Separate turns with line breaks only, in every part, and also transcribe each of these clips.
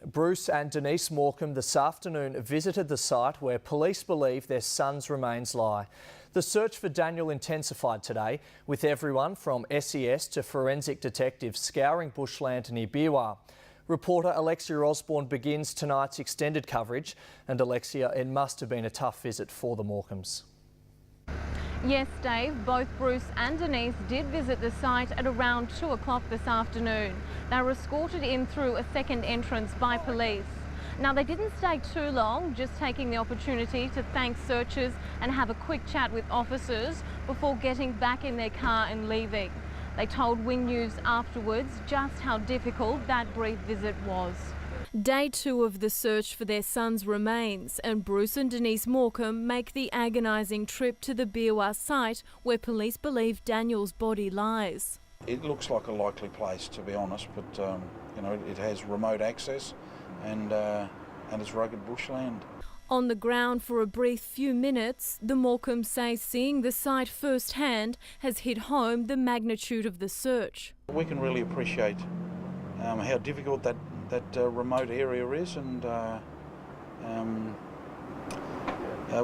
Bruce and Denise Morcombe this afternoon visited the site where police believe their son's remains lie. The search for Daniel intensified today, with everyone from SES to forensic detectives scouring bushland near Biwa. Reporter Alexia Osborne begins tonight's extended coverage. And Alexia, it must have been a tough visit for the Morcombes.
Yes, Dave, both Bruce and Denise did visit the site at around 2 o'clock this afternoon. They were escorted in through a second entrance by police. Now, they didn't stay too long, just taking the opportunity to thank searchers and have a quick chat with officers before getting back in their car and leaving. They told Wing News afterwards just how difficult that brief visit was. Day 2 of the search for their son's remains, and Bruce and Denise Morcombe make the agonising trip to the Biwa site where police believe Daniel's body lies.
It looks like a likely place, to be honest, but it has remote access and it's rugged bushland.
On the ground for a brief few minutes, the Morcombes say seeing the site firsthand has hit home the magnitude of the search.
We can really appreciate how difficult that remote area is, and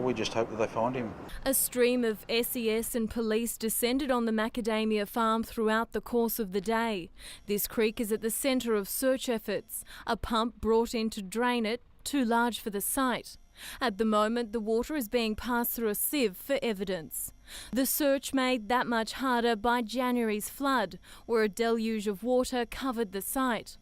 we just hope that they find him.
A stream of SES and police descended on the macadamia farm throughout the course of the day. This creek is at the centre of search efforts. A pump brought in to drain it, too large for the site. At the moment, the water is being passed through a sieve for evidence. The search made that much harder by January's flood, where a deluge of water covered the site.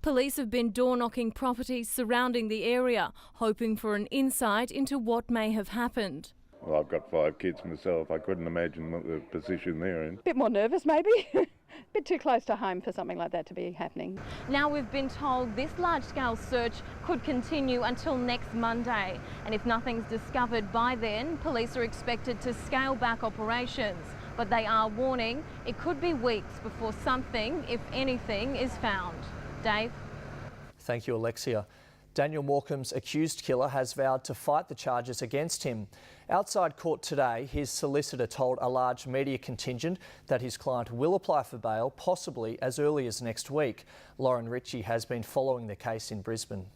Police have been door-knocking properties surrounding the area, hoping for an insight into what may have happened.
Well, I've got 5 kids myself. I couldn't imagine what the position they're in.
A bit more nervous, maybe. A bit too close to home for something like that to be happening.
Now, we've been told this large-scale search could continue until next Monday. And if nothing's discovered by then, police are expected to scale back operations. But they are warning it could be weeks before something, if anything, is found. Dave?
Thank you, Alexia. Daniel Morcombe's accused killer has vowed to fight the charges against him. Outside court today, his solicitor told a large media contingent that his client will apply for bail, possibly as early as next week. Lauren Ritchie has been following the case in Brisbane.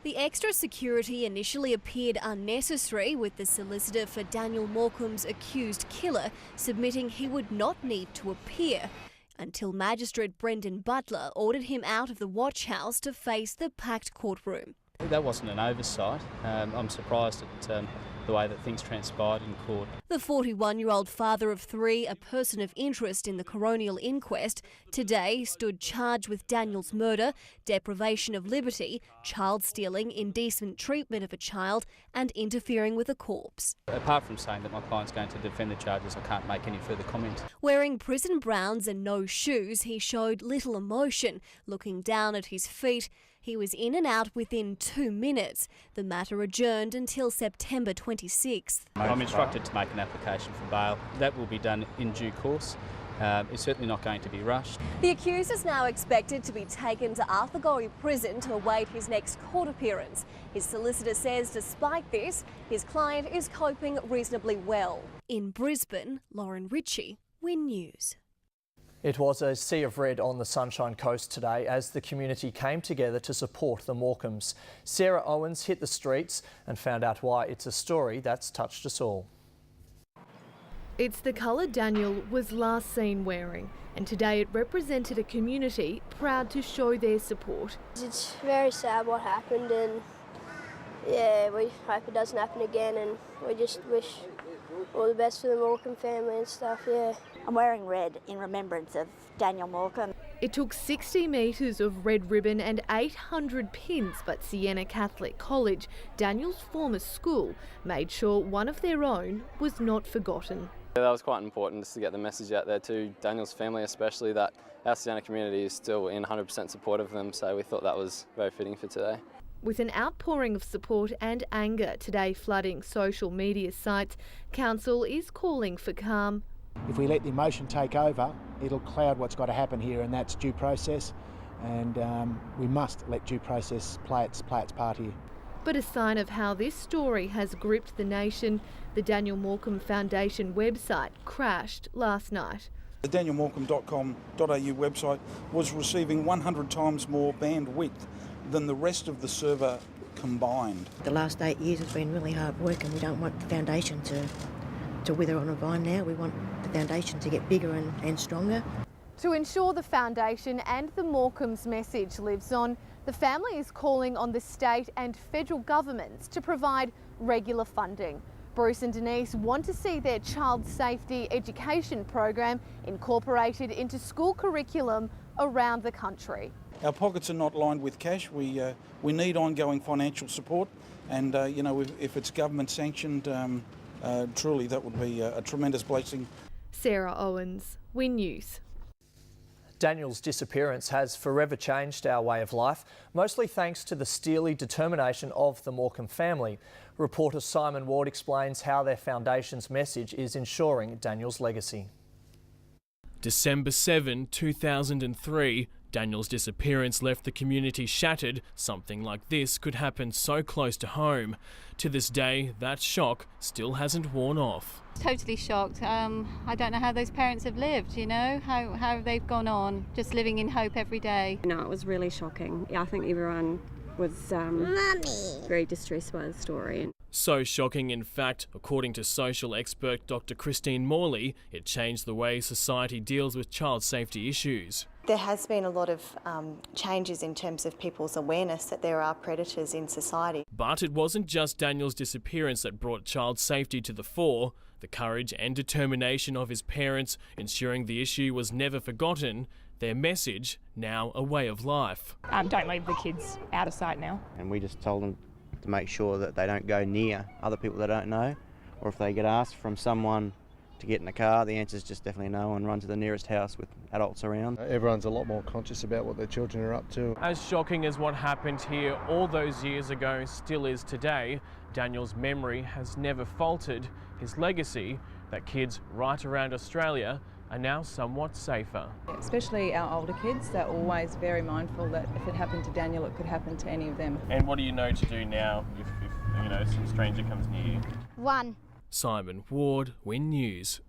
The extra security initially appeared unnecessary, with the solicitor for Daniel Morcombe's accused killer submitting he would not need to appear, until Magistrate Brendan Butler ordered him out of the watch house to face the packed courtroom.
That wasn't an oversight. I'm surprised at the way that things transpired in court.
The 41-year-old father of 3, a person of interest in the coronial inquest, today stood charged with Daniel's murder, deprivation of liberty, child stealing, indecent treatment of a child and interfering with a corpse.
Apart from saying that my client's going to defend the charges, I can't make any further comment.
Wearing prison browns and no shoes, he showed little emotion. Looking down at his feet, he was in and out within 2 minutes. The matter adjourned until September 26th.
I'm instructed to make an application for bail. That will be done in due course. It's certainly not going to be rushed.
The accused is now expected to be taken to Arthur Gorrie Prison to await his next court appearance. His solicitor says despite this, his client is coping reasonably well. In Brisbane, Lauren Ritchie, Win News.
It was a sea of red on the Sunshine Coast today as the community came together to support the Morcombes. Sarah Owens hit the streets and found out why it's a story that's touched us all.
It's the colour Daniel was last seen wearing, and today it represented a community proud to show their support.
It's very sad what happened, and yeah, we hope it doesn't happen again, and we just wish all the best for the Morcombe family and stuff, yeah.
I'm wearing red in remembrance of Daniel Morcombe.
It took 60 metres of red ribbon and 800 pins, but Siena Catholic College, Daniel's former school, made sure one of their own was not forgotten.
Yeah, that was quite important just to get the message out there to Daniel's family, especially that our Siena community is still in 100% support of them, so we thought that was very fitting for today.
With an outpouring of support and anger today flooding social media sites, Council is calling for calm.
If we let the emotion take over, it'll cloud what's got to happen here, and that's due process, and we must let due process play its part here.
But a sign of how this story has gripped the nation, the Daniel Morcombe Foundation website crashed last night.
The danielmorcombe.com.au website was receiving 100 times more bandwidth than the rest of the server combined.
The last 8 years has been really hard work, and we don't want the foundation to wither on a vine now. We want the foundation to get bigger and stronger.
To ensure the foundation and the Morcombe's message lives on, the family is calling on the state and federal governments to provide regular funding. Bruce and Denise want to see their child safety education program incorporated into school curriculum around the country.
Our pockets are not lined with cash. We need ongoing financial support, and if it's government sanctioned, truly that would be a tremendous blessing.
Sarah Owens, Win News.
Daniel's disappearance has forever changed our way of life, mostly thanks to the steely determination of the Morcombe family. Reporter Simon Ward explains how their foundation's message is ensuring Daniel's legacy.
December 7, 2003, Daniel's disappearance left the community shattered. Something like this could happen so close to home. To this day, that shock still hasn't worn off.
Totally shocked. I don't know how those parents have lived, how they've gone on, just living in hope every day.
No, it was really shocking. I think everyone was very distressed by the story.
So shocking, in fact, according to social expert Dr. Christine Morley, it changed the way society deals with child safety issues.
There has been a lot of changes in terms of people's awareness that there are predators in society.
But it wasn't just Daniel's disappearance that brought child safety to the fore. The courage and determination of his parents ensuring the issue was never forgotten. Their message, now a way of life.
Don't leave the kids out of sight now.
And we just told them to make sure that they don't go near other people they don't know, or if they get asked from someone to get in the car, the answer is just definitely no, and run to the nearest house with adults around.
Everyone's a lot more conscious about what their children are up to.
As shocking as what happened here all those years ago still is today, Daniel's memory has never faltered. His legacy, that kids right around Australia are now somewhat safer.
Especially our older kids, they're always very mindful that if it happened to Daniel, it could happen to any of them.
And what do you know to do now if some stranger comes near you?
One.
Simon Ward, Win News.